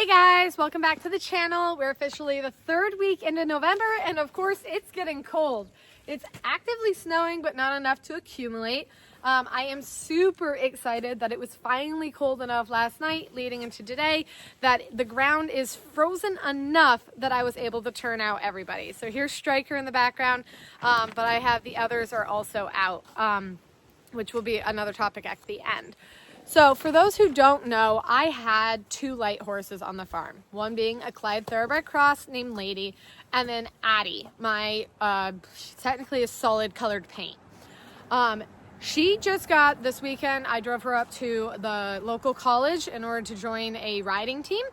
Hey guys, welcome back to the channel. We're officially the third week into November, and of course it's getting cold. It's actively snowing, but not enough to accumulate. I am super excited that it was finally cold enough last night leading into today that the ground is frozen enough that I was able to turn out everybody. So here's Striker in the background, but I have the others are also out, which will be another topic at the end. So for those who don't know, I had two light horses on the farm, one being a Clyde Thoroughbred cross named Lady, and then Addie, my technically a solid colored paint. She just got, this weekend, I drove her up to the local college in order to join a riding team.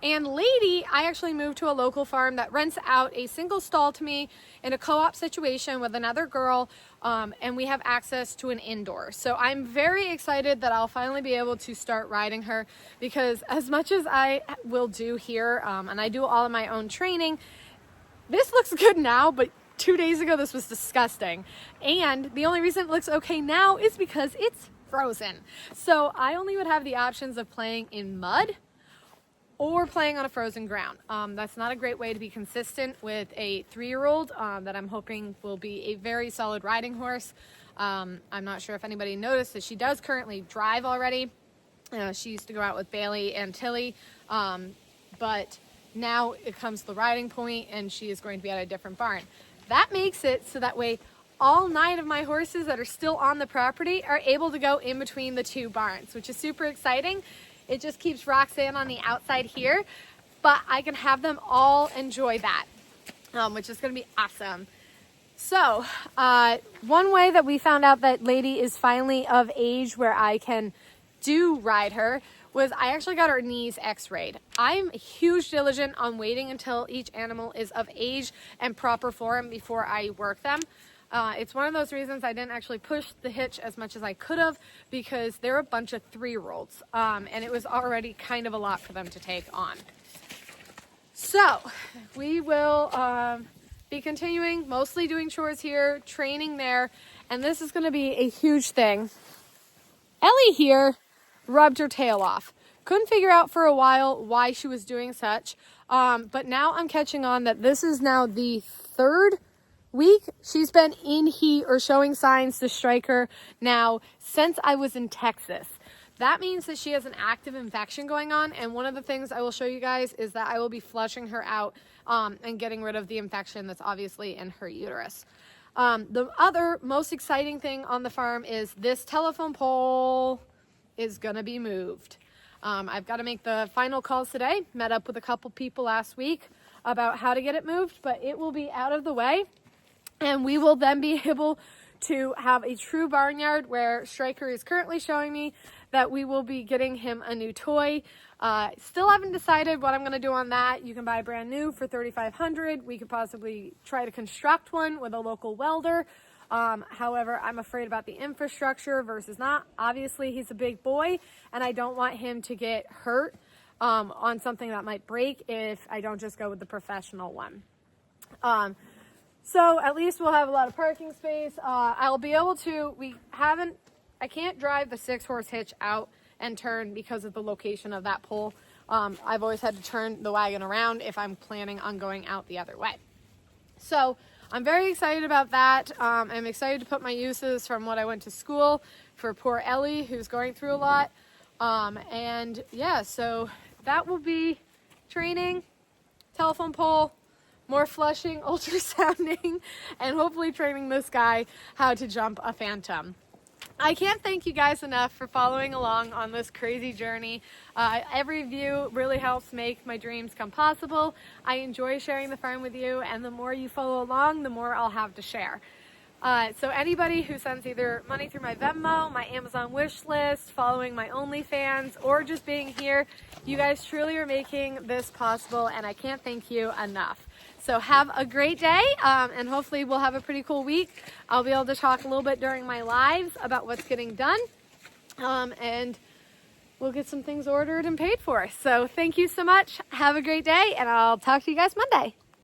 And Lady, I actually moved to a local farm that rents out a single stall to me in a co-op situation with another girl, and we have access to an indoor. So I'm very excited that I'll finally be able to start riding her, because as much as I will do here, and I do all of my own training, this looks good now, but 2 days ago this was disgusting. And the only reason it looks okay now is because it's frozen. So I only would have the options of playing in mud or playing on a frozen ground. That's not a great way to be consistent with a 3-year-old that I'm hoping will be a very solid riding horse. I'm not sure if anybody noticed that she does currently drive already. She used to go out with Bailey and Tilly, but now it comes to the riding point and she is going to be at a different barn. That makes it so that way all 9 of my horses that are still on the property are able to go in between the 2 barns, which is super exciting. It just keeps Roxanne on the outside here, but I can have them all enjoy that, which is going to be awesome. So one way that we found out that Lady is finally of age where I can ride her was I actually got her knees x-rayed. I'm huge diligent on waiting until each animal is of age and proper form before I work them. It's one of those reasons I didn't actually push the hitch as much as I could have, because they're a bunch of 3-year-olds, and it was already kind of a lot for them to take on. So we will be continuing, mostly doing chores here, training there, and this is going to be a huge thing. Ellie here rubbed her tail off. Couldn't figure out for a while why she was doing such, but now I'm catching on that this is now the 3rd week she's been in heat or showing signs to Striker now since I was in Texas. That means that she has an active infection going on, and one of the things I will show you guys is that I will be flushing her out and getting rid of the infection that's obviously in her uterus. The other most exciting thing on the farm is this telephone pole is gonna be moved. I've got to make the final calls today. Met up with a couple people last week about how to get it moved, but it will be out of the way. And we will then be able to have a true barnyard where Striker is currently showing me that we will be getting him a new toy. Still haven't decided what I'm going to do on that. You can buy brand new for $3,500. We could possibly try to construct one with a local welder. However, I'm afraid about the infrastructure versus not. Obviously, he's a big boy, and I don't want him to get hurt on something that might break if I don't just go with the professional one. So at least we'll have a lot of parking space. I'll be able to, I can't drive the 6-horse hitch out and turn because of the location of that pole. I've always had to turn the wagon around if I'm planning on going out the other way. So I'm very excited about that. I'm excited to put my uses from what I went to school for poor Ellie, who's going through a lot. And yeah, so that will be training, telephone pole, more flushing, ultrasounding, and hopefully training this guy how to jump a phantom. I can't thank you guys enough for following along on this crazy journey. Every view really helps make my dreams come possible. I enjoy sharing the farm with you, and the more you follow along, the more I'll have to share. So anybody who sends either money through my Venmo, my Amazon wish list, following my OnlyFans, or just being here, you guys truly are making this possible, and I can't thank you enough. So have a great day, and hopefully we'll have a pretty cool week. I'll be able to talk a little bit during my lives about what's getting done, and we'll get some things ordered and paid for. So thank you so much. Have a great day, and I'll talk to you guys Monday.